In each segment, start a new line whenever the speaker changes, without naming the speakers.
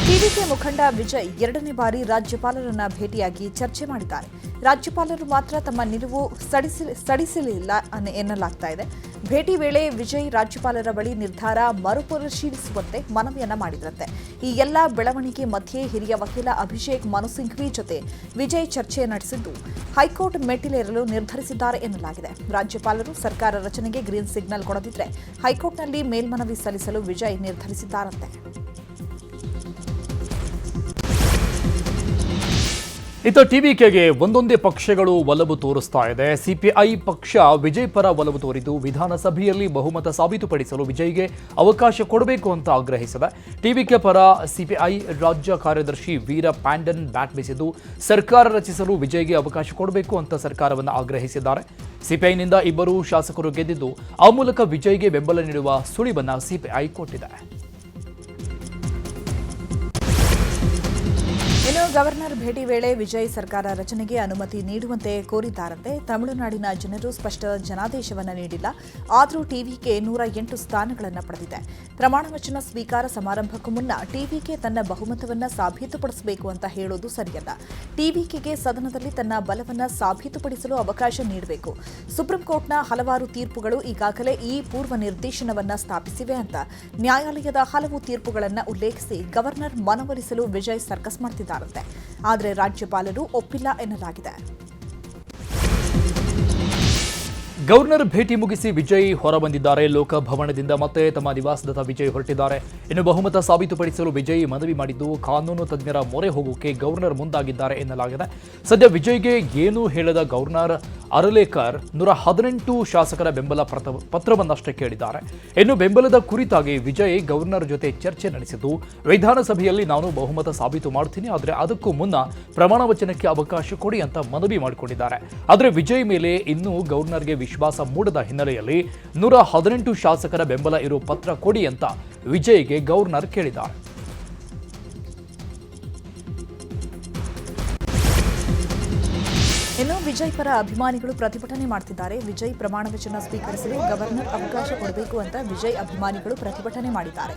TVK ಮುಖಂಡ ವಿಜಯ್ ಎರಡನೇ ಬಾರಿ ರಾಜ್ಯಪಾಲರನ್ನ ಭೇಟಿಯಾಗಿ ಚರ್ಚೆ ಮಾಡಿದ್ದಾರೆ. ರಾಜ್ಯಪಾಲರು ಮಾತ್ರ ತಮ್ಮ ನಿಲುವು ಸಡಿಸಲಿಲ್ಲ ಎನ್ನಲಾಗ್ತಾ ಇದೆ. ಭೇಟಿ ವೇಳೆ ವಿಜಯ್ ರಾಜ್ಯಪಾಲರ ಬಳಿ ನಿರ್ಧಾರ ಮರುಪರಿಶೀಲಿಸುವಂತೆ ಮನವಿಯನ್ನ ಮಾಡಿದ್ರಂತೆ. ಈ ಎಲ್ಲಾ ಬೆಳವಣಿಗೆ ಮಧ್ಯೆ ಹಿರಿಯ ವಕೀಲ ಅಭಿಷೇಕ್ ಮನು ಸಿಂಘ್ವಿ ಜೊತೆ ವಿಜಯ್ ಚರ್ಚೆ ನಡೆಸಿದ್ದು ಹೈಕೋರ್ಟ್ ಮೆಟ್ಟಿಲೇರಲು ನಿರ್ಧರಿಸಿದ್ದಾರೆ ಎನ್ನಲಾಗಿದೆ. ರಾಜ್ಯಪಾಲರು ಸರ್ಕಾರ ರಚನೆಗೆ ಗ್ರೀನ್ ಸಿಗ್ನಲ್ ಕೊಡದಿದ್ರೆ ಹೈಕೋರ್ಟ್ನಲ್ಲಿ ಮೇಲ್ಮನವಿ ಸಲ್ಲಿಸಲು ವಿಜಯ್ ನಿರ್ಧರಿಸಿದ್ದಾರಂತೆ.
ಇತ್ತ ಟಿವಿಕೆಗೆ ಒಂದೊಂದೇ ಪಕ್ಷಗಳು ಒಲವು ತೋರಿಸ್ತಾ ಇದೆ. ಸಿಪಿಐ ಪಕ್ಷ ವಿಜಯ್ ಪರ ಒಲವು ತೋರಿದ್ದು ವಿಧಾನಸಭೆಯಲ್ಲಿ ಬಹುಮತ ಸಾಬೀತುಪಡಿಸಲು ವಿಜಯ್ಗೆ ಅವಕಾಶ ಕೊಡಬೇಕು ಅಂತ ಆಗ್ರಹಿಸಿದೆ. ಟಿವಿಕೆ ಪರ ಸಿಪಿಐ ರಾಜ್ಯ ಕಾರ್ಯದರ್ಶಿ ವೀರ ಪ್ಯಾಂಡನ್ ಬ್ಯಾಟ್ ಬೀಸಿದ್ದು ಸರ್ಕಾರ ರಚಿಸಲು ವಿಜಯ್ಗೆ ಅವಕಾಶ ಕೊಡಬೇಕು ಅಂತ ಸರ್ಕಾರವನ್ನು ಆಗ್ರಹಿಸಿದ್ದಾರೆ. ಸಿಪಿಐನಿಂದ ಇಬ್ಬರು ಶಾಸಕರು ಗೆದ್ದಿದ್ದು ಆ ಮೂಲಕ ವಿಜಯ್ಗೆ ಬೆಂಬಲ ನೀಡುವ ಸುಳಿವನ್ನ ಸಿಪಿಐ ಕೊಟ್ಟಿದೆ.
ಇನ್ನು ಗವರ್ನರ್ ಭೇಟಿ ವೇಳೆ ವಿಜಯ್ ಸರ್ಕಾರ ರಚನೆಗೆ ಅನುಮತಿ ನೀಡುವಂತೆ ಕೋರಿದ್ದಾರಂತೆ. ತಮಿಳುನಾಡಿನ ಜನರು ಸ್ಪಷ್ಟ ಜನಾದೇಶವನ್ನು ನೀಡಿಲ್ಲ, ಆದರೂ ಟಿವಿಕೆ 108 ಸ್ಥಾನಗಳನ್ನು ಪಡೆದಿದೆ. ಪ್ರಮಾಣ ವಚನ ಸ್ವೀಕಾರ ಸಮಾರಂಭಕ್ಕೂ ಮುನ್ನ ಟಿವಿಕೆ ತನ್ನ ಬಹುಮತವನ್ನು ಸಾಬೀತುಪಡಿಸಬೇಕು ಅಂತ ಹೇಳೋದು ಸರಿಯಲ್ಲ. ಟಿವಿಕೆಗೆ ಸದನದಲ್ಲಿ ತನ್ನ ಬಲವನ್ನು ಸಾಬೀತುಪಡಿಸಲು ಅವಕಾಶ ನೀಡಬೇಕು. ಸುಪ್ರೀಂ ಕೋರ್ಟ್ನ ಹಲವಾರು ತೀರ್ಪುಗಳು ಈಗಾಗಲೇ ಈ ಪೂರ್ವ ನಿರ್ದೇಶನವನ್ನು ಸ್ಥಾಪಿಸಿವೆ ಅಂತ ನ್ಯಾಯಾಲಯದ ಹಲವು ತೀರ್ಪುಗಳನ್ನು ಉಲ್ಲೇಖಿಸಿ ಗವರ್ನರ್ ಮನವೊಲಿಸಲು ವಿಜಯ್ ಸರ್ಕಸ್ ಮಾಡ್ತಿದ್ದಾರೆ. ಆದರೆ ರಾಜ್ಯಪಾಲರು ಒಪ್ಪಿಲ್ಲ ಎನ್ನಲಾಗಿದೆ.
ಗವರ್ನರ್ ಭೇಟಿ ಮುಗಿಸಿ ವಿಜಯ್ ಹೊರಬಂದಿದ್ದಾರೆ. ಲೋಕಭವನದಿಂದ ಮತ್ತೆ ತಮ್ಮ ನಿವಾಸದತ್ತ ವಿಜಯ್ ಹೊರಟಿದ್ದಾರೆ. ಇನ್ನು ಬಹುಮತ ಸಾಬೀತುಪಡಿಸಲು ವಿಜಯ್ ಮನವಿ ಮಾಡಿದ್ದು ಕಾನೂನು ತಜ್ಞರ ಮೊರೆ ಹೋಗೋಕೆ ಗವರ್ನರ್ ಮುಂದಾಗಿದ್ದಾರೆ ಎನ್ನಲಾಗಿದೆ. ಸದ್ಯ ವಿಜಯ್ಗೆ ಏನೂ ಹೇಳದ ಗವರ್ನರ್ ಅರಲೇಕರ್ 118 ಶಾಸಕರ ಬೆಂಬಲ ಪತ್ರವನ್ನಷ್ಟೇ ಕೇಳಿದ್ದಾರೆ. ಇನ್ನು ಬೆಂಬಲದ ಕುರಿತಾಗಿ ವಿಜಯ್ ಗವರ್ನರ್ ಜೊತೆ ಚರ್ಚೆ ನಡೆಸಿದ್ದು ವಿಧಾನಸಭೆಯಲ್ಲಿ ನಾನು ಬಹುಮತ ಸಾಬೀತು ಮಾಡ್ತೀನಿ, ಆದರೆ ಅದಕ್ಕೂ ಮುನ್ನ ಪ್ರಮಾಣ ವಚನಕ್ಕೆ ಅವಕಾಶ ಕೊಡಿ ಅಂತ ಮನವಿ ಮಾಡಿಕೊಂಡಿದ್ದಾರೆ. ಆದರೆ ವಿಜಯ್ ಮೇಲೆ ಇನ್ನೂ ಗವರ್ನರ್ಗೆ ವಿಶ್ವಾಸ ಮೂಡದ ಹಿನ್ನೆಲೆಯಲ್ಲಿ 118 ಶಾಸಕರ ಬೆಂಬಲ ಇರೋ ಪತ್ರ ಕೊಡಿ ಅಂತ ವಿಜಯ್ಗೆ ಗವರ್ನರ್ ಕೇಳಿದ್ದಾರೆ.
ಇನ್ನು ವಿಜಯ್ ಪರ ಅಭಿಮಾನಿಗಳು ಪ್ರತಿಭಟನೆ ಮಾಡ್ತಿದ್ದಾರೆ. ವಿಜಯ್ ಪ್ರಮಾಣ ವಚನ ಸ್ವೀಕರಿಸಲು ಗವರ್ನರ್ ಅವಕಾಶ ಕೊಡಬೇಕು ಅಂತ ವಿಜಯ್ ಅಭಿಮಾನಿಗಳು ಪ್ರತಿಭಟನೆ ಮಾಡಿದ್ದಾರೆ.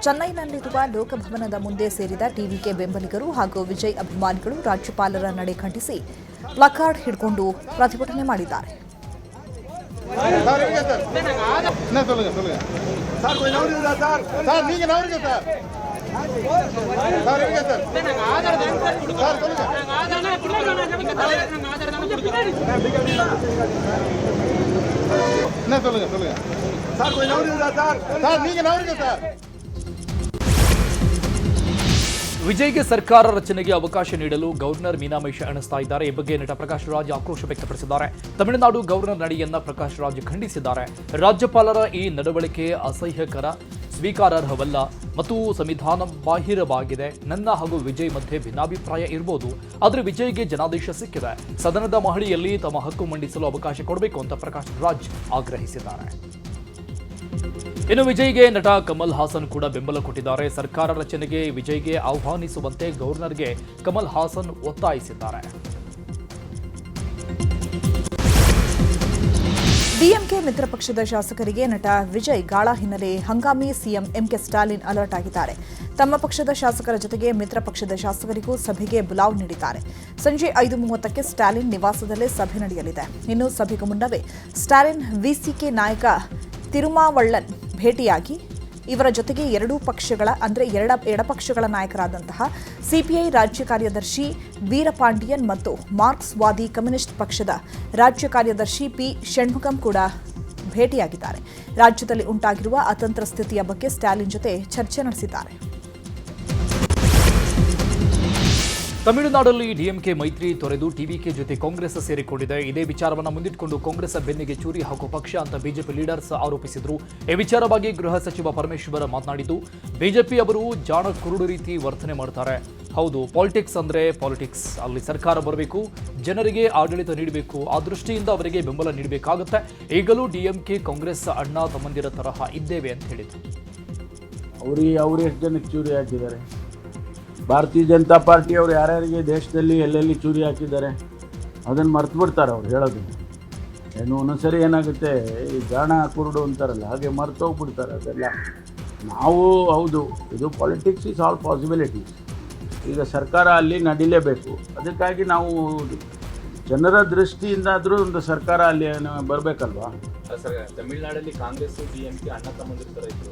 ಚೆನ್ನೈನಲ್ಲಿರುವ ಲೋಕಭವನದ ಮುಂದೆ ಸೇರಿದ ಟಿವಿಕೆ ಬೆಂಬಲಿಗರು ಹಾಗೂ ವಿಜಯ್ ಅಭಿಮಾನಿಗಳು ರಾಜ್ಯಪಾಲರ ನಡೆ ಖಂಡಿಸಿ ಪ್ಲಕಾರ್ಡ್ ಹಿಡ್ಕೊಂಡು ಪ್ರತಿಭಟನೆ ಮಾಡಿದ್ದಾರೆ.
ವಿಜಯ್ಗೆ ಸರ್ಕಾರ ರಚನೆಗೆ ಅವಕಾಶ ನೀಡಲು ಗವರ್ನರ್ ಮೀನಾಮೇಷ ಎಣಿಸ್ತಾ ಇದ್ದಾರೆ. ಈ ಬಗ್ಗೆ ನಟ ಪ್ರಕಾಶ್ ರಾಜ್ ಆಕ್ರೋಶ ವ್ಯಕ್ತಪಡಿಸಿದ್ದಾರೆ. ತಮಿಳುನಾಡು ಗವರ್ನರ್ ನಡೆಯನ್ನ ಪ್ರಕಾಶ್ ರಾಜ್ ಖಂಡಿಸಿದ್ದಾರೆ. ರಾಜ್ಯಪಾಲರ ಈ ನಡವಳಿಕೆ ಅಸಹ್ಯಕರ, ಸ್ವೀಕಾರಾರ್ಹವಲ್ಲ ಮತ್ತು ಸಂವಿಧಾನ ಬಾಹಿರವಾಗಿದೆ. ನನ್ನ ಹಾಗೂ ವಿಜಯ್ ಮಧ್ಯೆ ಭಿನ್ನಾಭಿಪ್ರಾಯ ಇರಬಹುದು, ಆದರೆ ವಿಜಯ್ಗೆ ಜನಾದೇಶ ಸಿಕ್ಕಿದೆ. ಸದನದ ಮಹಡಿಯಲ್ಲಿ ತಮ್ಮ ಹಕ್ಕು ಮಂಡಿಸಲು ಅವಕಾಶ ಕೊಡಬೇಕು ಅಂತ ಪ್ರಕಾಶ್ ರಾಜ್ ಆಗ್ರಹಿಸಿದ್ದಾರೆ. ಇನ್ನು ವಿಜಯ್ಗೆ ನಟ ಕಮಲ್ ಹಾಸನ್ ಕೂಡ ಬೆಂಬಲ ಕೊಟ್ಟಿದ್ದಾರೆ. ಸರ್ಕಾರ ರಚನೆಗೆ ವಿಜಯ್ಗೆ ಆಹ್ವಾನಿಸುವಂತೆ ಗವರ್ನರ್ಗೆ ಕಮಲ್ ಹಾಸನ್ ಒತ್ತಾಯಿಸಿದ್ದಾರೆ.
ಡಿಎಂಕೆ ಮಿತ್ರ ಪಕ್ಷದ ಶಾಸಕರಿಗೆ ನಟ ವಿಜಯ್ ಗಾಳ ಹಿನ್ನೆಲೆ ಹಂಗಾಮಿ ಸಿಎಂ ಎಂಕೆ ಸ್ಟಾಲಿನ್ ಅಲರ್ಟ್ ಆಗಿದ್ದಾರೆ. ತಮ್ಮ ಪಕ್ಷದ ಶಾಸಕರ ಜೊತೆಗೆ ಮಿತ್ರ ಪಕ್ಷದ ಶಾಸಕರಿಗೂ ಸಭೆಗೆ ಬುಲಾವ್ ನೀಡಿದ್ದಾರೆ. ಸಂಜೆ 5:30ಕ್ಕೆ ಸ್ಟಾಲಿನ್ ನಿವಾಸದಲ್ಲೇ ಸಭೆ ನಡೆಯಲಿದೆ. ಇನ್ನು ಸಭೆಗೂ ಮುನ್ನವೇ ಸ್ಟಾಲಿನ್ ವಿಸಿಕೆ ನಾಯಕ ತಿರುಮಾವಳ್ಳನ್ ಭೇಟಿಯಾಗಿ ಇವರ ಜೊತೆಗೆ ಎಡಪಕ್ಷಗಳ ನಾಯಕರಾದಂತಹ ಸಿಪಿಐ ರಾಜ್ಯ ಕಾರ್ಯದರ್ಶಿ ವೀರಪಾಂಡಿಯನ್ ಮತ್ತು ಮಾರ್ಕ್ಸ್ ವಾದಿ ಕಮ್ಯುನಿಸ್ಟ್ ಪಕ್ಷದ ರಾಜ್ಯ ಕಾರ್ಯದರ್ಶಿ ಪಿ ಷಣ್ಮುಗಂ ಕೂಡ ಭೇಟಿಯಾಗಿದ್ದಾರೆ. ರಾಜ್ಯದಲ್ಲಿ ಉಂಟಾಗಿರುವ ಅತಂತ್ರ ಸ್ಥಿತಿಯ ಬಗ್ಗೆ ಸ್ಟಾಲಿನ್ ಜೊತೆ ಚರ್ಚೆ ನಡೆಸಿದ್ದಾರೆ.
ತಮಿಳುನಾಡಲ್ಲಿ ಡಿಎಂಕೆ ಮೈತ್ರಿ ತೊರೆದು ಟಿವಿಕೆ ಜೊತೆ ಕಾಂಗ್ರೆಸ್ ಸೇರಿಕೊಂಡಿದೆ. ಇದೇ ವಿಚಾರವನ್ನು ಮುಂದಿಟ್ಟುಕೊಂಡು ಕಾಂಗ್ರೆಸ್ ಬೆನ್ನಿಗೆ ಚೂರಿ ಹಾಕುವ ಪಕ್ಷ ಅಂತ ಬಿಜೆಪಿ ಲೀಡರ್ಸ್ ಆರೋಪಿಸಿದರು. ಈ ವಿಚಾರವಾಗಿ ಗೃಹ ಸಚಿವ ಪರಮೇಶ್ವರ್ ಮಾತನಾಡಿದ್ದು, ಬಿಜೆಪಿ ಅವರು ಜಾಣ ಕುರುಡು ರೀತಿ ವರ್ತನೆ ಮಾಡ್ತಾರೆ. ಹೌದು, ಪಾಲಿಟಿಕ್ಸ್ ಅಂದ್ರೆ ಪಾಲಿಟಿಕ್ಸ್. ಅಲ್ಲಿ ಸರ್ಕಾರ ಬರಬೇಕು, ಜನರಿಗೆ ಆಡಳಿತ ನೀಡಬೇಕು. ಆ ದೃಷ್ಟಿಯಿಂದ ಅವರಿಗೆ ಬೆಂಬಲ ನೀಡಬೇಕಾಗುತ್ತೆ. ಈಗಲೂ ಡಿಎಂಕೆ ಕಾಂಗ್ರೆಸ್ ಅಣ್ಣ ತಮ್ಮಂದಿರ ತರಹ ಇದ್ದೇವೆ ಅಂತ ಹೇಳಿದರು.
ಅವರು ಎಷ್ಟು ಜನಕ್ಕೆ ಚೂರಿ ಹಾಕಿದ್ದಾರೆ? ಭಾರತೀಯ ಜನತಾ ಪಾರ್ಟಿ ಅವರು ಯಾರ್ಯಾರಿಗೆ ದೇಶದಲ್ಲಿ ಎಲ್ಲೆಲ್ಲಿ ಚೂರಿ ಹಾಕಿದ್ದಾರೆ ಅದನ್ನು ಮರ್ತು ಬಿಡ್ತಾರೆ ಅವ್ರು ಹೇಳೋದು. ಏನು ಒಂದೊಂದ್ಸರಿ ಏನಾಗುತ್ತೆ, ಈ ಜಾಣ ಕುರುಡು ಅಂತಾರಲ್ಲ, ಹಾಗೆ ಮರ್ತೋಗ್ಬಿಡ್ತಾರೆ ಅದೆಲ್ಲ. ನಾವು ಹೌದು, ಇದು ಪಾಲಿಟಿಕ್ಸ್ ಈಸ್ ಆಲ್ ಪಾಸಿಬಿಲಿಟೀಸ್. ಈಗ ಸರ್ಕಾರ ಅಲ್ಲಿ ನಡೀಲೇಬೇಕು. ಅದಕ್ಕಾಗಿ ನಾವು ಜನರ ದೃಷ್ಟಿಯಿಂದಾದರೂ ಒಂದು ಸರ್ಕಾರ ಅಲ್ಲಿ ಬರಬೇಕಲ್ವಾ.
ಸರ್, ತಮಿಳುನಾಡಲ್ಲಿ ಕಾಂಗ್ರೆಸ್ DMK ಅಣ್ಣ ತಮ್ಮಂದಿರ ಥರ ಇದ್ರು.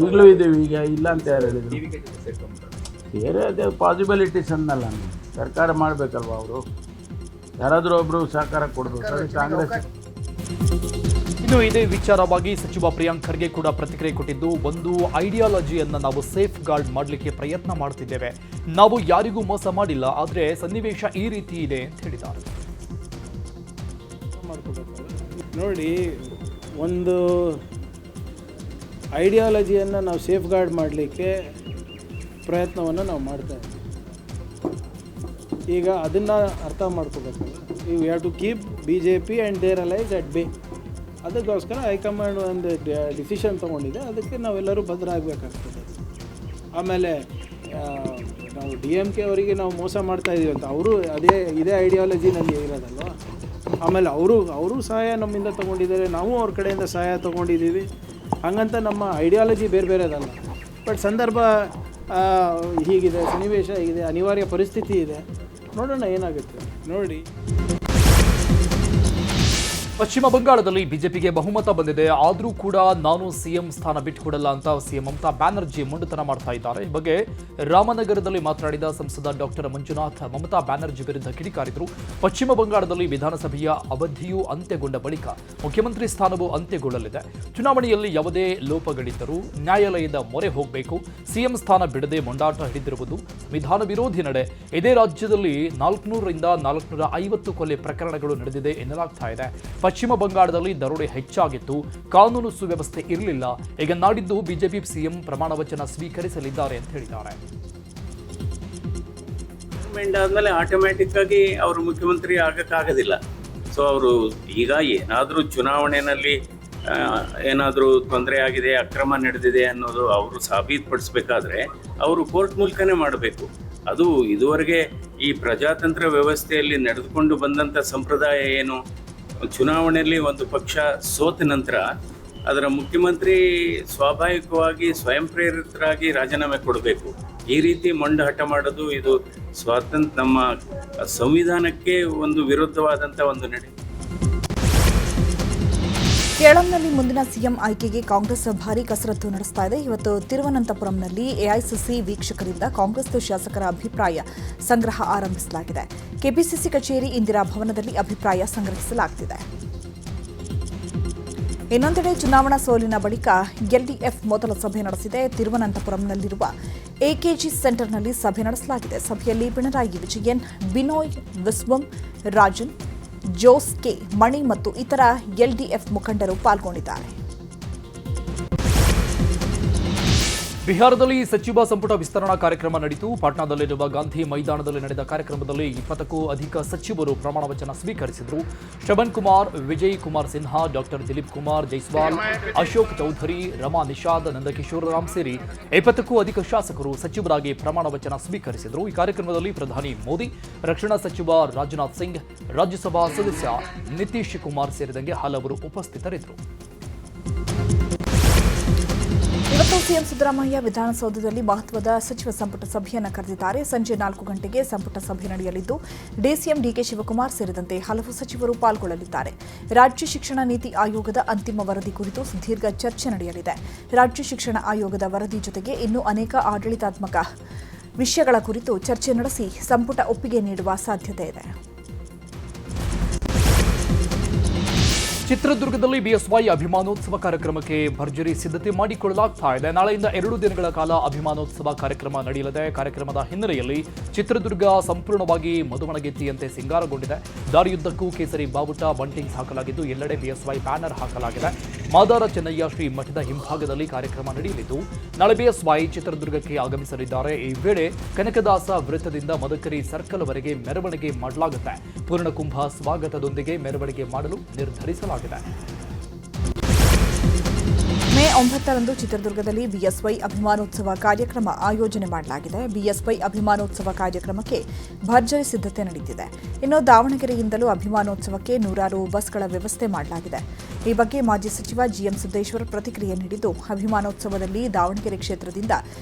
ಈಗಲೂ ಇದ್ದೀವಿ. ಈಗ ಇಲ್ಲ ಅಂತ ಯಾರು ಹೇಳಿದ್ರು?
DVK ಜೊತೆ ಸೇರ್ಕೊಂಡ್ಬಿಟ್ರು.
ಬೇರೆ ಅದೇ ಪಾಸಿಬಿಲಿಟೀಸ್ ಅನ್ನಲ್ಲ. ನಾನು ಸರ್ಕಾರ ಮಾಡಬೇಕಲ್ವ. ಅವರು ಯಾರಾದರೂ ಒಬ್ಬರು ಸಹಕಾರ ಕೊಡಬೇಕು. ಸರಿ, ಕಾಂಗ್ರೆಸ್.
ಇನ್ನು ಇದೇ ವಿಚಾರವಾಗಿ ಸಚಿವ ಪ್ರಿಯಾಂಕ್ ಖರ್ಗೆ ಕೂಡ ಪ್ರತಿಕ್ರಿಯೆ ಕೊಟ್ಟಿದ್ದು, ಒಂದು ಐಡಿಯಾಲಜಿಯನ್ನು ನಾವು ಸೇಫ್ ಗಾರ್ಡ್ ಮಾಡಲಿಕ್ಕೆ ಪ್ರಯತ್ನ ಮಾಡ್ತಿದ್ದೇವೆ. ನಾವು ಯಾರಿಗೂ ಮೋಸ ಮಾಡಿಲ್ಲ, ಆದರೆ ಸನ್ನಿವೇಶ ಈ ರೀತಿ ಇದೆ ಅಂತ ಹೇಳಿದ್ದಾರೆ.
ನೋಡಿ, ಒಂದು ಐಡಿಯಾಲಜಿಯನ್ನು ನಾವು ಸೇಫ್ ಗಾರ್ಡ್ ಮಾಡಲಿಕ್ಕೆ ಪ್ರಯತ್ನವನ್ನು ನಾವು ಮಾಡ್ತಾ ಇದ್ದೀವಿ. ಈಗ ಅದನ್ನು ಅರ್ಥ ಮಾಡ್ಕೋಬೇಕಲ್ಲ. You have to keep BJP and their allies at bay. ಅದಕ್ಕೋಸ್ಕರ ಹೈಕಮಾಂಡ್ ಒಂದು ಡಿಸಿಷನ್ ತೊಗೊಂಡಿದೆ. ಅದಕ್ಕೆ ನಾವೆಲ್ಲರೂ ಬದ್ಧ ಆಗಬೇಕಾಗ್ತದೆ. ಆಮೇಲೆ ನಾವು DMK ಅವರಿಗೆ ನಾವು ಮೋಸ ಮಾಡ್ತಾಯಿದ್ದೀವಿ ಅಂತ ಅವರು ಇದೇ ಐಡಿಯಾಲಜಿನಲ್ಲಿ ಇರೋದಲ್ವ. ಆಮೇಲೆ ಅವರು ಸಹಾಯ ನಮ್ಮಿಂದ ತೊಗೊಂಡಿದ್ದಾರೆ, ನಾವು ಅವ್ರ ಕಡೆಯಿಂದ ಸಹಾಯ ತೊಗೊಂಡಿದ್ದೀವಿ. ಹಾಗಂತ ನಮ್ಮ ಐಡಿಯಾಲಜಿ ಬೇರೆ ಬೇರೆದಲ್ಲ. ಬಟ್ ಸಂದರ್ಭ ಹೀಗಿದೆ, ಸನ್ನಿವೇಶ ಹೀಗಿದೆ, ಅನಿವಾರ್ಯ ಪರಿಸ್ಥಿತಿ ಇದೆ. ನೋಡೋಣ ಏನಾಗುತ್ತೆ. ನೋಡಿ,
ಪಶ್ಚಿಮ ಬಂಗಾಳದಲ್ಲಿ ಬಿಜೆಪಿಗೆ ಬಹುಮತ ಬಂದಿದೆ. ಆದರೂ ಕೂಡ ನಾನು CM ಸ್ಥಾನ ಬಿಟ್ಟುಕೊಡಲ್ಲ ಅಂತ CM ಮಮತಾ ಬ್ಯಾನರ್ಜಿ ಮೊಂಡುತನ ಮಾಡ್ತಾ ಇದ್ದಾರೆ. ಈ ಬಗ್ಗೆ ರಾಮನಗರದಲ್ಲಿ ಮಾತನಾಡಿದ ಸಂಸದ ಡಾಕ್ಟರ್ ಮಂಜುನಾಥ್ ಮಮತಾ ಬ್ಯಾನರ್ಜಿ ವಿರುದ್ಧ ಕಿಡಿಕಾರಿದರು. ಪಶ್ಚಿಮ ಬಂಗಾಳದಲ್ಲಿ ವಿಧಾನಸಭೆಯ ಅವಧಿಯೂ ಅಂತ್ಯಗೊಂಡ ಬಳಿಕ ಮುಖ್ಯಮಂತ್ರಿ ಸ್ಥಾನವೂ ಅಂತ್ಯಗೊಳ್ಳಲಿದೆ. ಚುನಾವಣೆಯಲ್ಲಿ ಯಾವುದೇ ಲೋಪಗಳಿದ್ದರೂ ನ್ಯಾಯಾಲಯದ ಮೊರೆ ಹೋಗಬೇಕು. CM ಸ್ಥಾನ ಬಿಡದೆ ಮೊಂಡಾಟ ಹಿಡಿದಿರುವುದು ವಿಧಾನ ವಿರೋಧಿ ನಡೆ. ಇದೇ ರಾಜ್ಯದಲ್ಲಿ 400ರಿಂದ 450 ಕೊಲೆ ಪ್ರಕರಣಗಳು ನಡೆದಿದೆ ಎನ್ನಲಾಗ್ತಾ ಇದೆ. ಪಶ್ಚಿಮ ಬಂಗಾಳದಲ್ಲಿ ದರೋಡೆ ಹೆಚ್ಚಾಗಿತ್ತು, ಕಾನೂನು ಸುವ್ಯವಸ್ಥೆ ಇರಲಿಲ್ಲ. ಈಗ ನಾಡಿದ್ದು ಬಿಜೆಪಿ CM ಪ್ರಮಾಣ ವಚನ ಸ್ವೀಕರಿಸಲಿದ್ದಾರೆ ಅಂತ ಹೇಳಿದ್ದಾರೆ.
ಆದ್ಮೇಲೆ ಆಟೋಮ್ಯಾಟಿಕ್ ಆಗಿ ಅವರು ಮುಖ್ಯಮಂತ್ರಿ ಆಗಕ್ಕಾಗೋದಿಲ್ಲ. ಸೊ ಅವರು ಈಗ ಏನಾದರೂ ಚುನಾವಣೆಯಲ್ಲಿ ಏನಾದರೂ ತೊಂದರೆ ಆಗಿದೆ, ಅಕ್ರಮ ನಡೆದಿದೆ ಅನ್ನೋದು ಅವರು ಸಾಬೀತುಪಡಿಸ್ಬೇಕಾದ್ರೆ ಅವರು ಕೋರ್ಟ್ ಮೂಲಕನೇ ಮಾಡಬೇಕು. ಅದು ಇದುವರೆಗೆ ಈ ಪ್ರಜಾತಂತ್ರ ವ್ಯವಸ್ಥೆಯಲ್ಲಿ ನಡೆದುಕೊಂಡು ಬಂದಂಥ ಸಂಪ್ರದಾಯ ಏನು, ಚುನಾವಣೆಯಲ್ಲಿ ಒಂದು ಪಕ್ಷ ಸೋತ ನಂತರ ಅದರ ಮುಖ್ಯಮಂತ್ರಿ ಸ್ವಾಭಾವಿಕವಾಗಿ ಸ್ವಯಂ ಪ್ರೇರಿತರಾಗಿ ರಾಜೀನಾಮೆ ಕೊಡಬೇಕು. ಈ ರೀತಿ ಮೊಂಡಹಠ ಮಾಡೋದು ಇದು ನಮ್ಮ ಸಂವಿಧಾನಕ್ಕೆ ಒಂದು ವಿರುದ್ಧವಾದಂಥ ಒಂದು ನಡೆ.
ಕೇರಳಂನಲ್ಲಿ ಮುಂದಿನ CM ಆಯ್ಕೆಗೆ ಕಾಂಗ್ರೆಸ್ ಭಾರೀ ಕಸರತ್ತು ನಡೆಸ್ತಾ ಇದೆ. ಇವತ್ತು ತಿರುವನಂತಪುರಂನಲ್ಲಿ AICC ವೀಕ್ಷಕರಿಂದ ಕಾಂಗ್ರೆಸ್ ಶಾಸಕರ ಅಭಿಪ್ರಾಯ ಸಂಗ್ರಹ ಆರಂಭಿಸಲಾಗಿದೆ. ಕೆಪಿಸಿಸಿ ಕಚೇರಿ ಇಂದಿರಾ ಭವನದಲ್ಲಿ ಅಭಿಪ್ರಾಯ ಸಂಗ್ರಹಿಸಲಾಗುತ್ತಿದೆ. ಇನ್ನೊಂದೆಡೆ ಚುನಾವಣಾ ಸೋಲಿನ ಬಳಿಕ LDF ಮೊದಲ ಸಭೆ ನಡೆಸಿದೆ. ತಿರುವನಂತಪುರಂನಲ್ಲಿರುವ AKG ಸೆಂಟರ್ನಲ್ಲಿ ಸಭೆ ನಡೆಸಲಾಗಿದೆ. ಸಭೆಯಲ್ಲಿ ಪಿಣರಾಯಿ ವಿಜಯನ್, ಬಿನೋಯ್ ವಿಸ್ವಂ, ರಾಜನ್, ಜೋಸ್ ಕೆ ಮಣಿ ಮತ್ತು ಇತರ LDF ಮುಖಂಡರು ಪಾಲ್ಗೊಂಡಿದ್ದಾರೆ.
ಬಿಹಾರದಲ್ಲಿ ಸಚಿವ ಸಂಪುಟ ವಿಸ್ತರಣಾ ಕಾರ್ಯಕ್ರಮ ನಡೆಯಿತು. ಪಾಟ್ನಾದಲ್ಲಿರುವ ಗಾಂಧಿ ಮೈದಾನದಲ್ಲಿ ನಡೆದ ಕಾರ್ಯಕ್ರಮದಲ್ಲಿ 20ಕ್ಕೂ ಅಧಿಕ ಸಚಿವರು ಪ್ರಮಾಣ ವಚನ ಸ್ವೀಕರಿಸಿದರು. ಶ್ರವಣ್ ಕುಮಾರ್, ವಿಜಯ್ ಕುಮಾರ್ ಸಿನ್ಹಾ, ಡಾಕ್ಟರ್ ದಿಲೀಪ್ ಕುಮಾರ್ ಜೈಸ್ವಾಲ್, ಅಶೋಕ್ ಚೌಧರಿ, ರಮಾ ನಿಷಾದ್, ನಂದಕಿಶೋರ್ ರಾಮ್ ಸೇರಿ 20ಕ್ಕೂ ಅಧಿಕ ಶಾಸಕರು ಸಚಿವರಾಗಿ ಪ್ರಮಾಣ ವಚನ ಸ್ವೀಕರಿಸಿದರು. ಈ ಕಾರ್ಯಕ್ರಮದಲ್ಲಿ ಪ್ರಧಾನಿ ಮೋದಿ, ರಕ್ಷಣಾ ಸಚಿವ ರಾಜನಾಥ್ ಸಿಂಗ್, ರಾಜ್ಯಸಭಾ ಸದಸ್ಯ ನಿತೀಶ್ ಕುಮಾರ್ ಸೇರಿದಂತೆ ಹಲವರು ಉಪಸ್ಥಿತರಿದ್ದರು.
ಇವತ್ತು CM ಸಿದ್ದರಾಮಯ್ಯ ವಿಧಾನಸೌಧದಲ್ಲಿ ಮಹತ್ವದ ಸಚಿವ ಸಂಪುಟ ಸಭೆಯನ್ನು ಕರೆದಿದ್ದಾರೆ. ಸಂಜೆ 4 ಗಂಟೆಗೆ ಸಂಪುಟ ಸಭೆ ನಡೆಯಲಿದ್ದು DCM DK ಶಿವಕುಮಾರ್ ಸೇರಿದಂತೆ ಹಲವು ಸಚಿವರು ಪಾಲ್ಗೊಳ್ಳಲಿದ್ದಾರೆ. ರಾಜ್ಯ ಶಿಕ್ಷಣ ನೀತಿ ಆಯೋಗದ ಅಂತಿಮ ವರದಿ ಕುರಿತು ಸುದೀರ್ಘ ಚರ್ಚೆ ನಡೆಯಲಿದೆ. ರಾಜ್ಯ ಶಿಕ್ಷಣ ಆಯೋಗದ ವರದಿ ಜೊತೆಗೆ ಇನ್ನೂ ಅನೇಕ ಆಡಳಿತಾತ್ಮಕ ವಿಷಯಗಳ ಕುರಿತು ಚರ್ಚೆ ನಡೆಸಿ ಸಂಪುಟ ಒಪ್ಪಿಗೆ ನೀಡುವ ಸಾಧ್ಯತೆ ಇದೆ.
ಚಿತ್ರದುರ್ಗದಲ್ಲಿ BSY ಅಭಿಮಾನೋತ್ಸವ ಕಾರ್ಯಕ್ರಮಕ್ಕೆ ಭರ್ಜರಿ ಸಿದ್ಧತೆ ಮಾಡಿಕೊಳ್ಳಲಾಗ್ತಾ ಇದೆ. ನಾಳೆಯಿಂದ 2 ದಿನಗಳ ಕಾಲ ಅಭಿಮಾನೋತ್ಸವ ಕಾರ್ಯಕ್ರಮ ನಡೆಯಲಿದೆ. ಕಾರ್ಯಕ್ರಮದ ಹಿನ್ನೆಲೆಯಲ್ಲಿ ಚಿತ್ರದುರ್ಗ ಸಂಪೂರ್ಣವಾಗಿ ಮದುಮಣಗೆತ್ತಿಯಂತೆ ಸಿಂಗಾರಗೊಂಡಿದೆ. ದಾರಿಯುದ್ದಕ್ಕೂ ಕೇಸರಿ ಬಾವುಟ, ಬಂಟಿಂಗ್ಸ್ ಹಾಕಲಾಗಿದ್ದು ಎಲ್ಲೆಡೆ BSY ಬ್ಯಾನರ್ ಹಾಕಲಾಗಿದೆ. ಮಾದಾರ ಚೆನ್ನಯ್ಯ ಶ್ರೀ ಮಠದ ಹಿಂಭಾಗದಲ್ಲಿ ಕಾರ್ಯಕ್ರಮ ನಡೆಯಲಿದ್ದು ನಾಳೆ BSY ಚಿತ್ರದುರ್ಗಕ್ಕೆ ಆಗಮಿಸಲಿದ್ದಾರೆ. ಈ ವೇಳೆ ಕನಕದಾಸ ವೃತ್ತದಿಂದ ಮದಕರಿ ಸರ್ಕಲ್ವರೆಗೆ ಮೆರವಣಿಗೆ ಮಾಡಲಾಗುತ್ತೆ. ಪೂರ್ಣಕುಂಭ ಸ್ವಾಗತದೊಂದಿಗೆ ಮೆರವಣಿಗೆ ಮಾಡಲು ನಿರ್ಧರಿಸಲಾಗಿದೆ.
ಮೇ 9ರಂದು ಚಿತ್ರದುರ್ಗದಲ್ಲಿ ಬಿಎಸ್ವೈ ಅಭಿಮಾನೋತ್ಸವ ಕಾರ್ಯಕ್ರಮ ಆಯೋಜನೆ ಮಾಡಲಾಗಿದೆ. ಬಿಎಸ್ವೈ ಅಭಿಮಾನೋತ್ಸವ ಕಾರ್ಯಕ್ರಮಕ್ಕೆ ಭರ್ಜರಿ ಸಿದ್ಧತೆ ನಡೆದಿದೆ. ಇನ್ನು ದಾವಣಗೆರೆಯಿಂದಲೂ ಅಭಿಮಾನೋತ್ಸವಕ್ಕೆ ನೂರಾರು ಬಸ್ಗಳ ವ್ಯವಸ್ಥೆ ಮಾಡಲಾಗಿದೆ. ಈ ಬಗ್ಗೆ ಮಾಜಿ ಸಚಿವ ಜಿಎಂ ಸಿದ್ದೇಶ್ವರ್ ಪ್ರತಿಕ್ರಿಯೆ ನೀಡಿದ್ದು, ಅಭಿಮಾನೋತ್ಸವದಲ್ಲಿ ದಾವಣಗೆರೆ ಕ್ಷೇತ್ರದಿಂದ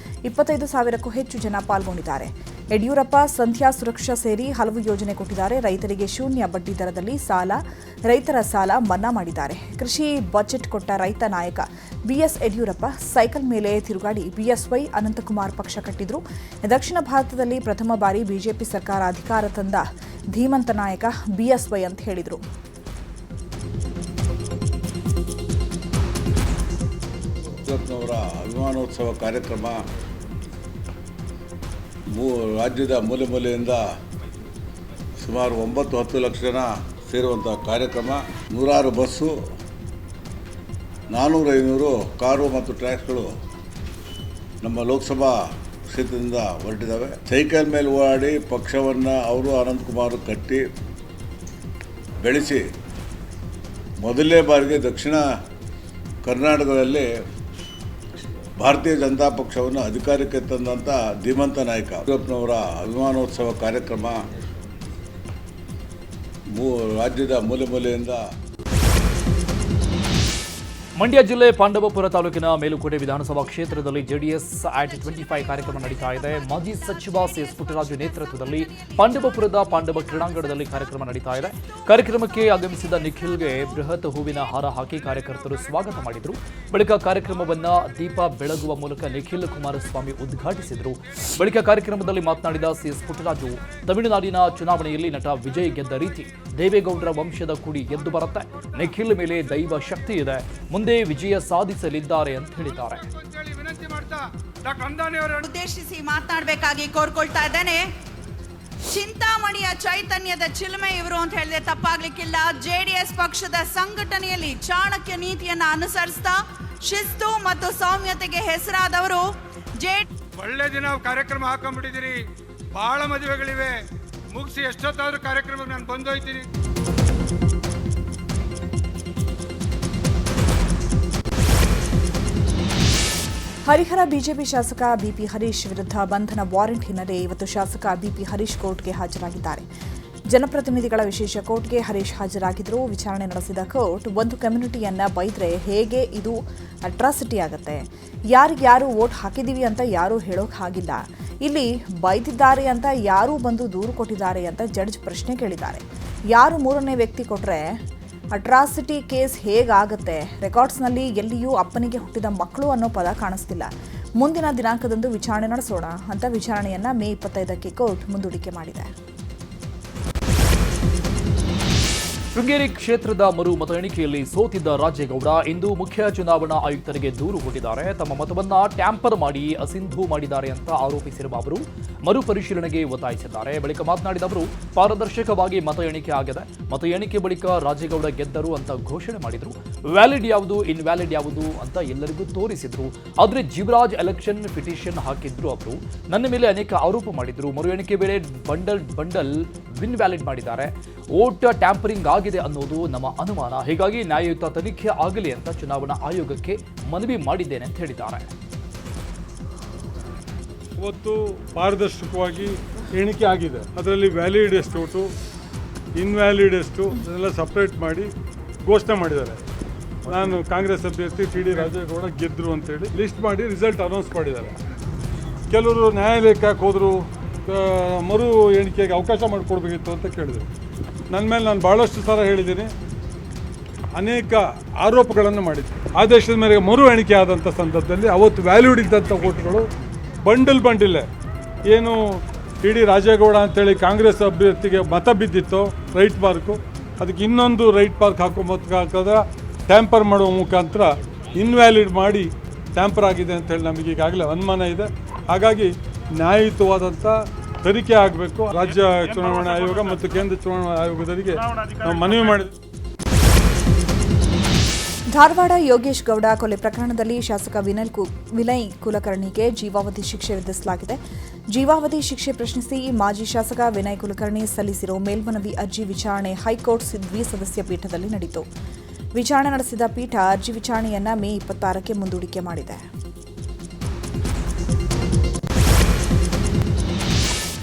25,000ಕ್ಕೂ ಹೆಚ್ಚು ಜನ ಪಾಲ್ಗೊಂಡಿದ್ದಾರೆ. ಯಡಿಯೂರಪ್ಪ ಸಂಧ್ಯಾ ಸುರಕ್ಷಾ ಸೇರಿ ಹಲವು ಯೋಜನೆ ಕೊಟ್ಟಿದ್ದಾರೆ. ರೈತರಿಗೆ ಶೂನ್ಯ ಬಡ್ಡಿ ದರದಲ್ಲಿ ಸಾಲ, ರೈತರ ಸಾಲ ಮನ್ನಾ ಮಾಡಿದ್ದಾರೆ. ಕೃಷಿ ಬಜೆಟ್ ಕೊಟ್ಟ ರೈತ ನಾಯಕ ಬಿಎಸ್ ಯಡಿಯೂರಪ್ಪ ಸೈಕಲ್ ಮೇಲೆ ತಿರುಗಾಡಿ ಬಿಎಸ್ವೈ ಅನಂತಕುಮಾರ್ ಪಕ್ಷ ಕಟ್ಟಿದ್ರು. ದಕ್ಷಿಣ ಭಾರತದಲ್ಲಿ ಪ್ರಥಮ ಬಾರಿ ಬಿಜೆಪಿ ಸರ್ಕಾರ ಅಧಿಕಾರ ತಂದ ಧೀಮಂತ ನಾಯಕ ಬಿಎಸ್ವೈ ಅಂತ ಹೇಳಿದರು.
ಯಡಿಯೂರಪ್ಪನವರ ಅಭಿಮಾನೋತ್ಸವ ಕಾರ್ಯಕ್ರಮ ರಾಜ್ಯದ ಮೂಲೆ ಮೂಲೆಯಿಂದ ಸುಮಾರು 9-10 ಲಕ್ಷ ಜನ ಸೇರುವಂಥ ಕಾರ್ಯಕ್ರಮ. ನೂರಾರು ಬಸ್ಸು, 400-500 ಕಾರು ಮತ್ತು ಟ್ರ್ಯಾಕ್ಸ್ಗಳು ನಮ್ಮ ಲೋಕಸಭಾ ಕ್ಷೇತ್ರದಿಂದ ಹೊರಟಿದ್ದಾವೆ. ಸೈಕಲ್ ಮೇಲೆ ಓಡಾಡಿ ಪಕ್ಷವನ್ನು ಅವರು ಅನಂತಕುಮಾರ್ ಕಟ್ಟಿ ಬೆಳೆಸಿ ಮೊದಲನೇ ಬಾರಿಗೆ ದಕ್ಷಿಣ ಕರ್ನಾಟಕದಲ್ಲಿ ಭಾರತೀಯ ಜನತಾ ಪಕ್ಷವನ್ನು ಅಧಿಕಾರಕ್ಕೆ ತಂದಂಥ ಧೀಮಂತ ನಾಯಕ ಯಡಿಯೂರಪ್ಪನವರ ಅಭಿಮಾನೋತ್ಸವ ಕಾರ್ಯಕ್ರಮ ರಾಜ್ಯದ ಮೂಲೆ ಮೂಲೆಯಿಂದ.
ಮಂಡ್ಯ ಜಿಲ್ಲೆ ಪಾಂಡವಪುರ ತಾಲೂಕಿನ ಮೇಲುಕೋಟೆ ವಿಧಾನಸಭಾ ಕ್ಷೇತ್ರದಲ್ಲಿ ಜೆಡಿಎಸ್ ಆಟ್ 25 ಕಾರ್ಯಕ್ರಮ ನಡೀತಾ ಇದೆ. ಮಾಜಿ ಸಚಿವ ಸಿಎಸ್ ಪುಟ್ಟರಾಜು ನೇತೃತ್ವದಲ್ಲಿ ಪಾಂಡವಪುರದ ಪಾಂಡವ ಕ್ರೀಡಾಂಗಣದಲ್ಲಿ ಕಾರ್ಯಕ್ರಮ ನಡೀತಾ ಇದೆ. ಕಾರ್ಯಕ್ರಮಕ್ಕೆ ಆಗಮಿಸಿದ ನಿಖಿಲ್ಗೆ ಬೃಹತ್ ಹೂವಿನ ಹಾರ ಹಾಕಿ ಕಾರ್ಯಕರ್ತರು ಸ್ವಾಗತ ಮಾಡಿದರು. ಬಳಿಕ ಕಾರ್ಯಕ್ರಮವನ್ನು ದೀಪ ಬೆಳಗುವ ಮೂಲಕ ನಿಖಿಲ್ ಕುಮಾರಸ್ವಾಮಿ ಉದ್ಘಾಟಿಸಿದರು. ಬಳಿಕ ಕಾರ್ಯಕ್ರಮದಲ್ಲಿ ಮಾತನಾಡಿದ ಸಿಎಸ್ ಪುಟ್ಟರಾಜು, ತಮಿಳುನಾಡಿನ ಚುನಾವಣೆಯಲ್ಲಿ ನಟ ವಿಜಯ್ ಗೆದ್ದ ರೀತಿ ದೇವೇಗೌಡರ ವಂಶದ ಕುಡಿ ಎದ್ದು ಬರುತ್ತೆ. ನಿಖಿಲ್ ಮೇಲೆ ದೈವ ಶಕ್ತಿ ಇದೆ, ಮುಂದೆ ವಿಜಯ ಸಾಧಿಸಲಿದ್ದಾರೆ ಅಂತ ಹೇಳಿದ್ದಾರೆ.
ಉದ್ದೇಶಿಸಿ ಮಾತನಾಡಬೇಕಾಗಿ ಕೋರ್ಕೊಳ್ತಾ ಇದ್ದೇನೆ. ಚಿಂತಾಮಣಿಯ ಚೈತನ್ಯದ ಚಿಲುಮೆ ಇವರು ಅಂತ ಹೇಳಿದ್ರೆ ತಪ್ಪಾಗ್ಲಿಕ್ಕಿಲ್ಲ. ಜೆಡಿಎಸ್ ಪಕ್ಷದ ಸಂಘಟನೆಯಲ್ಲಿ ಚಾಣಕ್ಯ ನೀತಿಯನ್ನ ಅನುಸರಿಸ್ತಾ ಶಿಸ್ತು ಮತ್ತು ಸೌಮ್ಯತೆಗೆ ಹೆಸರಾದವರು.
ಒಳ್ಳೆ ದಿನ ಕಾರ್ಯಕ್ರಮ ಹಾಕೊಂಡ್ಬಿಟ್ಟಿದ್ದೀರಿ. ಬಹಳ ಮದುವೆಗಳಿವೆ, ಮುಗಿಸಿ ಎಷ್ಟೊತ್ತಾದ್ರೂ ಕಾರ್ಯಕ್ರಮಕ್ಕೆ ನಾನು ಬಂದೋಯ್ತೀನಿ.
ಹರಿಹರ ಬಿಜೆಪಿ ಶಾಸಕ ಬಿಪಿ ಹರೀಶ್ ವಿರುದ್ಧ ಬಂಧನ ವಾರೆಂಟ್ ಹಿನ್ನೆಲೆ ಇವತ್ತು ಶಾಸಕ ಬಿಪಿ ಹರೀಶ್ ಕೋರ್ಟ್ಗೆ ಹಾಜರಾಗಿದ್ದಾರೆ. ಜನಪ್ರತಿನಿಧಿಗಳ ವಿಶೇಷ ಕೋರ್ಟ್ಗೆ ಹರೀಶ್ ಹಾಜರಾಗಿದ್ದರು. ವಿಚಾರಣೆ ನಡೆಸಿದ ಕೋರ್ಟ್, ಒಂದು ಕಮ್ಯುನಿಟಿಯನ್ನ ಬೈದ್ರೆ ಹೇಗೆ ಇದು ಅಟ್ರಾಸಿಟಿ ಆಗುತ್ತೆ, ಯಾರಿಗ್ಯಾರು ವೋಟ್ ಹಾಕಿದ್ದೀವಿ ಅಂತ ಯಾರೂ ಹೇಳೋಕೆ ಆಗಿಲ್ಲ, ಇಲ್ಲಿ ಬೈದಿದ್ದಾರೆ ಅಂತ ಯಾರೂ ಬಂದು ದೂರು ಕೊಟ್ಟಿದ್ದಾರೆ ಅಂತ ಜಡ್ಜ್ ಪ್ರಶ್ನೆ ಕೇಳಿದ್ದಾರೆ. ಯಾರು ಮೂರನೇ ವ್ಯಕ್ತಿ ಕೊಟ್ಟರೆ ಅಟ್ರಾಸಿಟಿ ಕೇಸ್ ಹೇಗಾಗುತ್ತೆ? ರೆಕಾರ್ಡ್ಸ್ನಲ್ಲಿ ಎಲ್ಲಿಯೂ ಅಪ್ಪನಿಗೆ ಹುಟ್ಟಿದ ಮಕ್ಕಳು ಅನ್ನೋ ಪದ ಕಾಣಿಸ್ತಿಲ್ಲ. ಮುಂದಿನ ದಿನಾಂಕದಂದು ವಿಚಾರಣೆ ನಡೆಸೋಣ ಅಂತ ವಿಚಾರಣೆಯನ್ನ ಮೇ 25ಕ್ಕೆ ಕೋರ್ಟ್ ಮುಂದೂಡಿಕೆ ಮಾಡಿದೆ.
ಶೃಂಗೇರಿ ಕ್ಷೇತ್ರದ ಮರು ಮತ ಎಣಿಕೆಯಲ್ಲಿ ಸೋತಿದ್ದ ರಾಜೇಗೌಡ ಇಂದು ಮುಖ್ಯ ಚುನಾವಣಾ ಆಯುಕ್ತರಿಗೆ ದೂರು ಕೊಟ್ಟಿದ್ದಾರೆ. ತಮ್ಮ ಮತವನ್ನ ಟ್ಯಾಂಪರ್ ಮಾಡಿ ಅಸಿಂಧು ಮಾಡಿದ್ದಾರೆ ಅಂತ ಆರೋಪಿಸಿರುವ ಅವರು ಮರು ಪರಿಶೀಲನೆಗೆ ಒತ್ತಾಯಿಸಿದ್ದಾರೆ. ಬಳಿಕ ಮಾತನಾಡಿದ ಅವರು, ಪಾರದರ್ಶಕವಾಗಿ ಮತ ಎಣಿಕೆ ಆಗಿದೆ, ಮತ ಎಣಿಕೆ ಬಳಿಕ ರಾಜೇಗೌಡ ಗೆದ್ದರು ಅಂತ ಘೋಷಣೆ ಮಾಡಿದ್ರು. ವ್ಯಾಲಿಡ್ ಯಾವುದು, ಇನ್ವ್ಯಾಲಿಡ್ ಯಾವುದು ಅಂತ ಎಲ್ಲರಿಗೂ ತೋರಿಸಿದ್ರು. ಆದರೆ ಜೀವರಾಜ್ ಎಲೆಕ್ಷನ್ ಪಿಟಿಷನ್ ಹಾಕಿದ್ರು. ಅವರು ನನ್ನ ಮೇಲೆ ಅನೇಕ ಆರೋಪ ಮಾಡಿದ್ರು. ಮರು ಎಣಿಕೆ ವೇಳೆ ಬಂಡಲ್ ವಿನ್ ವ್ಯಾಲಿಡ್ ಮಾಡಿದ್ದಾರೆ. ವೋಟ್ ಟ್ಯಾಂಪರಿಂಗ್ ಆಗಿದೆ ಅನ್ನೋದು ನಮ್ಮ ಅನುಮಾನ. ಹೀಗಾಗಿ ನ್ಯಾಯಯುತ ತನಿಖೆ ಆಗಲಿ ಅಂತ ಚುನಾವಣಾ ಆಯೋಗಕ್ಕೆ ಮನವಿ ಮಾಡಿದ್ದೇನೆ ಅಂತ ಹೇಳಿದ್ದಾರೆ.
ಇವತ್ತು ಪಾರದರ್ಶಕವಾಗಿ ಎಣಿಕೆ ಆಗಿದೆ. ಅದರಲ್ಲಿ ವ್ಯಾಲಿಡ್ ಎಷ್ಟು ವೋಟು, ಇನ್ವ್ಯಾಲಿಡ್ ಎಷ್ಟು ಅದನ್ನೆಲ್ಲ ಸಪ್ರೇಟ್ ಮಾಡಿ ಘೋಷಣೆ ಮಾಡಿದ್ದಾರೆ. ನಾನು ಕಾಂಗ್ರೆಸ್ ಅಭ್ಯರ್ಥಿ ಟಿ ಡಿ ರಾಜೇಗೌಡ ಗೆದ್ದರು ಅಂತೇಳಿ ಲಿಸ್ಟ್ ಮಾಡಿ ರಿಸಲ್ಟ್ ಅನೌನ್ಸ್ ಮಾಡಿದ್ದಾರೆ. ಕೆಲವರು ನ್ಯಾಯಾಲಯಕ್ಕೆ ಹೋದರು, ಮರು ಎಣಿಕೆಗೆ ಅವಕಾಶ ಮಾಡಿಕೊಡ್ಬೇಕಿತ್ತು ಅಂತ ಕೇಳಿದರು. ನನ್ನ ಮೇಲೆ ನಾನು ಭಾಳಷ್ಟು ಸಲ ಹೇಳಿದ್ದೀನಿ, ಅನೇಕ ಆರೋಪಗಳನ್ನು ಮಾಡಿದ್ದೆ. ಆದೇಶದ ಮೇರೆಗೆ ಮರು ಎಣಿಕೆ ಆದಂಥ ಸಂದರ್ಭದಲ್ಲಿ ಅವತ್ತು ವ್ಯಾಲ್ಯೂಡ್ ಇದ್ದಂಥ ವೋಟ್ಗಳು ಬಂಡಲ್ ಏನು ಟಿ ಡಿ ರಾಜೇಗೌಡ ಅಂತೇಳಿ ಕಾಂಗ್ರೆಸ್ ಅಭ್ಯರ್ಥಿಗೆ ಮತ ಬಿದ್ದಿತ್ತು ರೈಟ್ ಮಾರ್ಕು, ಅದಕ್ಕೆ ಇನ್ನೊಂದು ರೈಟ್ ಮಾರ್ಕ್ ಹಾಕೋದ್ರೆ ಟ್ಯಾಂಪರ್ ಮಾಡುವ ಮುಖಾಂತರ ಇನ್ವ್ಯಾಲಿಡ್ ಮಾಡಿ ಟ್ಯಾಂಪರ್ ಆಗಿದೆ ಅಂತೇಳಿ ನಮಗೆ ಈಗಾಗಲೇ ಅನುಮಾನ ಇದೆ. ಹಾಗಾಗಿ ನ್ಯಾಯಯುತವಾದಂಥ ತನಿಖೆ ಆಗಬೇಕು. ರಾಜ್ಯ ಚುನಾವಣಾ ಆಯೋಗ ಮತ್ತು ಕೇಂದ್ರ ಚುನಾವಣಾ ಆಯೋಗದವರಿಗೆ ನಾವು ಮನವಿ ಮಾಡಿದ್ವಿ.
ಧಾರವಾಡ ಯೋಗೇಶ್ ಗೌಡ ಕೊಲೆ ಪ್ರಕರಣದಲ್ಲಿ ಶಾಸಕ ವಿನಯ್ ಕುಲಕರ್ಣಿಗೆ ಜೀವಾವಧಿ ಶಿಕ್ಷೆ ವಿಧಿಸಲಾಗಿದೆ. ಜೀವಾವಧಿ ಶಿಕ್ಷೆ ಪ್ರಶ್ನಿಸಿ ಮಾಜಿ ಶಾಸಕ ವಿನಯ್ ಕುಲಕರ್ಣಿ ಸಲ್ಲಿಸಿರುವ ಮೇಲ್ಮನವಿ ಅರ್ಜಿ ವಿಚಾರಣೆ ಹೈಕೋರ್ಟ್ ದ್ವಿಸದಸ್ಯ ಪೀಠದಲ್ಲಿ ನಡೆಯಿತು. ವಿಚಾರಣೆ ನಡೆಸಿದ ಪೀಠ ಅರ್ಜಿ ವಿಚಾರಣೆಯನ್ನು ಮೇ 26ಕ್ಕೆ ಮುಂದೂಡಿಕೆ ಮಾಡಿದೆ.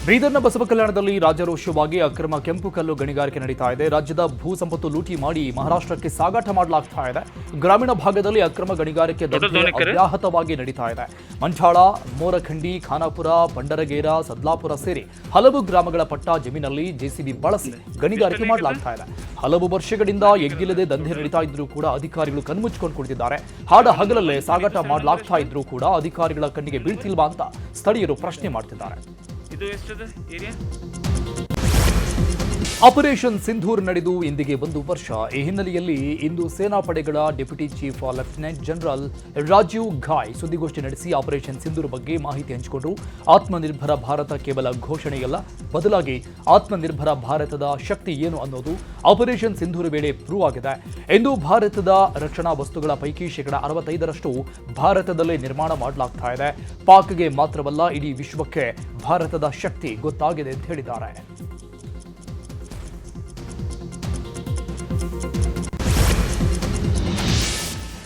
ಬೀದರ್ನ ಬಸವಕಲ್ಯಾಣದಲ್ಲಿ ರಾಜಾರೋಷವಾಗಿ ಅಕ್ರಮ ಕೆಂಪು ಕಲ್ಲು ಗಣಿಗಾರಿಕೆ ನಡೀತಾ ಇದೆ. ರಾಜ್ಯದ ಭೂ ಸಂಪತ್ತು ಲೂಟಿ ಮಾಡಿ ಮಹಾರಾಷ್ಟ್ರಕ್ಕೆ ಸಾಗಾಟ ಮಾಡಲಾಗ್ತಾ ಇದೆ. ಗ್ರಾಮೀಣ ಭಾಗದಲ್ಲಿ ಅಕ್ರಮ ಗಣಿಗಾರಿಕೆ ಅವ್ಯಾಹತವಾಗಿ ನಡೀತಾ ಇದೆ. ಮಂಠಾಳ, ಮೋರಖಂಡಿ, ಖಾನಾಪುರ, ಬಂಡರಗೇರ, ಸದ್ಲಾಪುರ ಸೇರಿ ಹಲವು ಗ್ರಾಮಗಳ ಪಟ್ಟಾ ಜಮೀನಲ್ಲಿ ಜೆಸಿಬಿ ಬಳಸಿ ಗಣಿಗಾರಿಕೆ ಮಾಡಲಾಗ್ತಾ ಇದೆ. ಹಲವು ವರ್ಷಗಳಿಂದ ಎಗ್ಗಿಲ್ಲದೆ ದಂಧೆ ನಡೀತಾ ಇದ್ರೂ ಕೂಡ ಅಧಿಕಾರಿಗಳು ಕಣ್ಮುಚ್ಚಿಕೊಂಡು ಕುಳಿತಿದ್ದಾರೆ. ಹಾಡ ಹಗಲಲ್ಲೇ ಸಾಗಾಟ ಮಾಡಲಾಗ್ತಾ ಇದ್ರೂ ಕೂಡ ಅಧಿಕಾರಿಗಳ ಕಣ್ಣಿಗೆ ಬೀಳ್ತಿಲ್ವಾ ಅಂತ ಸ್ಥಳೀಯರು ಪ್ರಶ್ನೆ ಮಾಡ್ತಿದ್ದಾರೆ. ಆಪರೇಷನ್ ಸಿಂಧೂರ್ ನಡೆದು ಇಂದಿಗೆ 1 ವರ್ಷ. ಈ ಹಿನ್ನೆಲೆಯಲ್ಲಿ ಇಂದು ಸೇನಾಪಡೆಗಳ deputy chief lieutenant general Rajeev Ghai ಸುದ್ದಿಗೋಷ್ಠಿ ನಡೆಸಿ ಆಪರೇಷನ್ ಸಿಂಧೂರ್ ಬಗ್ಗೆ ಮಾಹಿತಿ ಹಂಚಿಕೊಂಡರು. ಆತ್ಮನಿರ್ಭರ ಭಾರತ ಕೇವಲ ಘೋಷಣೆಯಲ್ಲ, ಬದಲಾಗಿ ಆತ್ಮನಿರ್ಭರ ಭಾರತದ ಶಕ್ತಿ ಏನು ಅನ್ನೋದು ಆಪರೇಷನ್ ಸಿಂಧೂರ್ ವೇಳೆ ಪ್ರೂವ್ ಆಗಿದೆ. ಇಂದು ಭಾರತದ ರಕ್ಷಣಾ ವಸ್ತುಗಳ ಪೈಕಿ 65% ಭಾರತದಲ್ಲೇ ನಿರ್ಮಾಣ ಮಾಡಲಾಗ್ತಾ ಇದೆ. ಪಾಕ್ಗೆ ಮಾತ್ರವಲ್ಲ, ಇಡೀ ವಿಶ್ವಕ್ಕೆ ಭಾರತದ ಶಕ್ತಿ ಗೊತ್ತಾಗಿದೆ ಅಂತ ಹೇಳಿದ್ದಾರೆ.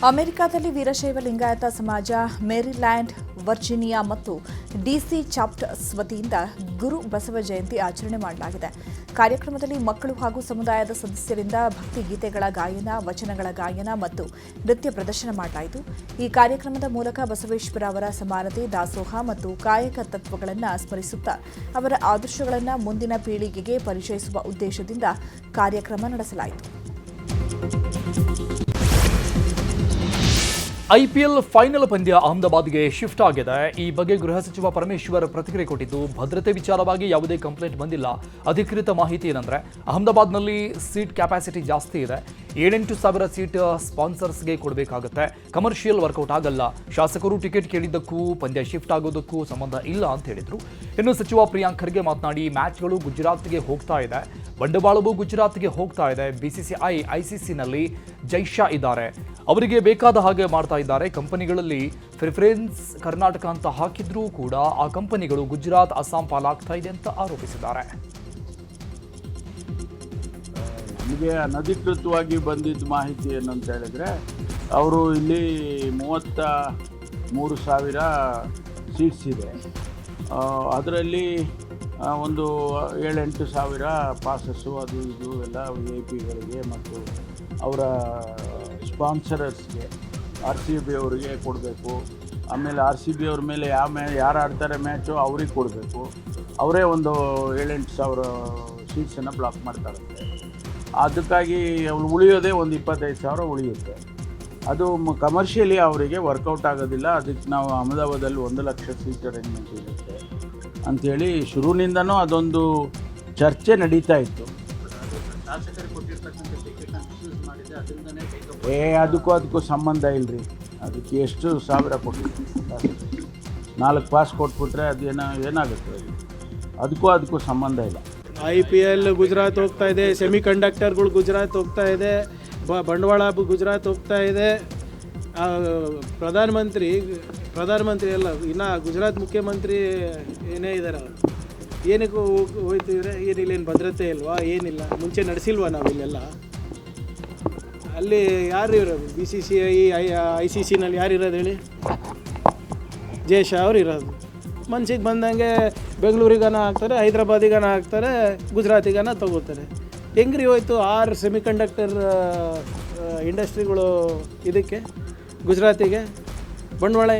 ಅಮೆರಿಕದಲ್ಲಿ ವೀರಶೈವ ಲಿಂಗಾಯತ ಸಮಾಜ ಮೇರಿಲ್ಯಾಂಡ್, ವರ್ಜಿನಿಯಾ ಮತ್ತು ಡಿಸಿ ಚಾಪ್ಟರ್ಸ್ ವತಿಯಿಂದ ಗುರು ಬಸವ ಜಯಂತಿ ಆಚರಣೆ ಮಾಡಲಾಗಿದೆ. ಕಾರ್ಯಕ್ರಮದಲ್ಲಿ ಮಕ್ಕಳು ಹಾಗೂ ಸಮುದಾಯದ ಸದಸ್ಯರಿಂದ ಭಕ್ತಿ ಗೀತೆಗಳ ಗಾಯನ, ವಚನಗಳ ಗಾಯನ ಮತ್ತು ನೃತ್ಯ ಪ್ರದರ್ಶನ ಮಾಡಲಾಯಿತು. ಈ ಕಾರ್ಯಕ್ರಮದ ಮೂಲಕ ಬಸವೇಶ್ವರ ಅವರ ಸಮಾನತೆ, ದಾಸೋಹ ಮತ್ತು ಕಾಯಕ ತತ್ವಗಳನ್ನು ಸ್ಮರಿಸುತ್ತಾ ಅವರ ಆದರ್ಶಗಳನ್ನು ಮುಂದಿನ ಪೀಳಿಗೆಗೆ ಪರಿಚಯಿಸುವ ಉದ್ದೇಶದಿಂದ ಕಾರ್ಯಕ್ರಮ ನಡೆಸಲಾಯಿತು.
ಐಪಿಎಲ್ ಫೈನಲ್ ಪಂದ್ಯ ಅಹಮದಾಬಾದ್ಗೆ ಶಿಫ್ಟ್ ಆಗಿದೆ. ಈ ಬಗ್ಗೆ ಗೃಹ ಸಚಿವ ಪರಮೇಶ್ವರ್ ಪ್ರತಿಕ್ರಿಯೆ ಕೊಟ್ಟಿದ್ದು, ಭದ್ರತೆ ವಿಚಾರವಾಗಿ ಯಾವುದೇ ಕಂಪ್ಲೇಂಟ್ ಬಂದಿಲ್ಲ. ಅಧಿಕೃತ ಮಾಹಿತಿ ಏನಂದ್ರೆ, ಅಹಮದಾಬಾದ್ನಲ್ಲಿ ಸೀಟ್ ಕ್ಯಾಪಾಸಿಟಿ ಜಾಸ್ತಿ ಇದೆ. 7,000 ಸೀಟ್ ಸ್ಪಾನ್ಸರ್ಸ್ಗೆ ಕೊಡಬೇಕಾಗುತ್ತೆ. ಕಮರ್ಷಿಯಲ್ ವರ್ಕೌಟ್ ಆಗಲ್ಲ. ಶಾಸಕರು ಟಿಕೆಟ್ ಕೇಳಿದ್ದಕ್ಕೂ ಪಂದ್ಯ ಶಿಫ್ಟ್ ಆಗೋದಕ್ಕೂ ಸಂಬಂಧ ಇಲ್ಲ ಅಂತ ಹೇಳಿದ್ರು. ಇನ್ನು ಸಚಿವ ಪ್ರಿಯಾಂಕ್ ಖರ್ಗೆ ಮಾತನಾಡಿ, ಮ್ಯಾಚ್ಗಳು ಗುಜರಾತ್ಗೆ ಹೋಗ್ತಾ ಇದೆ, ಬಂಡವಾಳವು ಗುಜರಾತ್ಗೆ ಹೋಗ್ತಾ ಇದೆ. ಬಿಸಿಸಿಐ, ಐಸಿಸಿನಲ್ಲಿ ಜೈಶಾ ಇದ್ದಾರೆ, ಅವರಿಗೆ ಬೇಕಾದ ಹಾಗೆ ಮಾಡ್ತಾ ಇದ್ದಾರೆ. ಕಂಪನಿಗಳಲ್ಲಿ ಪ್ರಿಫರೆನ್ಸ್ ಕರ್ನಾಟಕ ಅಂತ ಹಾಕಿದ್ರೂ ಕೂಡ ಆ ಕಂಪನಿಗಳು ಗುಜರಾತ್, ಅಸ್ಸಾಂ ಪಾಲಾಗ್ತಾ ಇದೆ ಅಂತ ಆರೋಪಿಸಿದ್ದಾರೆ.
ನಮಗೆ ಅನಧಿಕೃತವಾಗಿ ಬಂದಿದ್ದ ಮಾಹಿತಿ ಏನು ಅಂತ ಹೇಳಿದ್ರೆ, ಅವರು ಇಲ್ಲಿ 33,000 ಸೀಟ್ಸ್ ಇದೆ. ಅದರಲ್ಲಿ ಒಂದು 7-8 ಸಾವಿರ ಪಾಸಸ್ಸು ಅದು ಇದು ಎಲ್ಲ VIP ಗಳಿಗೆ ಮತ್ತು ಅವರ ಸ್ಪಾನ್ಸರರ್ಸ್ಗೆ RCB ಅವರಿಗೆ ಕೊಡಬೇಕು. ಆಮೇಲೆ RCB ಅವ್ರ ಮೇಲೆ ಯಾರು ಆಡ್ತಾರೆ ಮ್ಯಾಚು ಅವ್ರಿಗೆ ಕೊಡಬೇಕು. ಅವರೇ ಒಂದು 7-8 ಸಾವಿರ ಸೀಟ್ಸನ್ನು ಬ್ಲಾಕ್ ಮಾಡ್ತಾರಂತೆ. ಅದಕ್ಕಾಗಿ ಅವ್ರು ಉಳಿಯೋದೇ ಒಂದು 25,000 ಉಳಿಯುತ್ತೆ. ಅದು ಕಮರ್ಷಿಯಲಿ ಅವರಿಗೆ ವರ್ಕೌಟ್ ಆಗೋದಿಲ್ಲ. ಅದಕ್ಕೆ ನಾವು ಅಹಮದಾಬಾದಲ್ಲಿ 1,00,000 ಸೀಟ್ ಅರೇಂಜ್ಮೆಂಟ್ ಇರುತ್ತೆ ಅಂಥೇಳಿ ಶುರುವಿನಿಂದನೂ ಅದೊಂದು ಚರ್ಚೆ ನಡೀತಾ ಇತ್ತು. ಅದಕ್ಕೂ ಸಂಬಂಧ ಇಲ್ಲರಿ. ಅದಕ್ಕೆ ಎಷ್ಟು ಸಾವಿರ ಕೊಟ್ಟಿರ್ತೀವಿ, 4 ಪಾಸ್ ಕೊಟ್ಬಿಟ್ರೆ ಏನಾಗುತ್ತೆ, ಅದಕ್ಕೂ ಸಂಬಂಧ ಇಲ್ಲ.
IPL ಗುಜರಾತ್ ಹೋಗ್ತಾ ಇದೆ, ಸೆಮಿ ಕಂಡಕ್ಟರ್ಗಳು ಗುಜರಾತ್ ಹೋಗ್ತಾ ಇದೆ, ಬಂಡವಾಳ ಗುಜರಾತ್ ಹೋಗ್ತಾ ಇದೆ. ಪ್ರಧಾನಮಂತ್ರಿ ಅಲ್ಲ, ಇನ್ನು ಗುಜರಾತ್ ಮುಖ್ಯಮಂತ್ರಿ ಏನೇ ಇದ್ದಾರೆ, ಅವರು ಏನಕ್ಕೆ ಹೋಗ್ತಿದ್ರೆ ಏನಿಲ್ಲ, ಏನು ಭದ್ರತೆ ಇಲ್ವಾ, ಏನಿಲ್ಲ, ಮುಂಚೆ ನಡೆಸಿಲ್ವಾ ನಾವು ಇಲ್ಲೆಲ್ಲ? ಅಲ್ಲಿ ಯಾರು ಇರೋದು? BCCI, ICCನಲ್ಲಿ ಯಾರು ಇರೋದು ಹೇಳಿ? ಜೈಶಾ ಅವ್ರು ಇರೋದು. ಮನ್ಸಿಗೆ ಬಂದಂಗೆ ಬೆಂಗಳೂರಿಗನ ಹಾಕ್ತಾರೆ, ಹೈದ್ರಾಬಾದಿಗನ ಹಾಕ್ತಾರೆ, ಗುಜರಾತಿಗನ ತಗೋತಾರೆ. ಹೆಂಗ್ರಿ ಹೋಯ್ತು 6 ಸೆಮಿ ಕಂಡಕ್ಟರ್ ಇಂಡಸ್ಟ್ರಿಗಳು ಇದಕ್ಕೆ, ಗುಜರಾತಿಗೆ ಬಂಡವಾಳ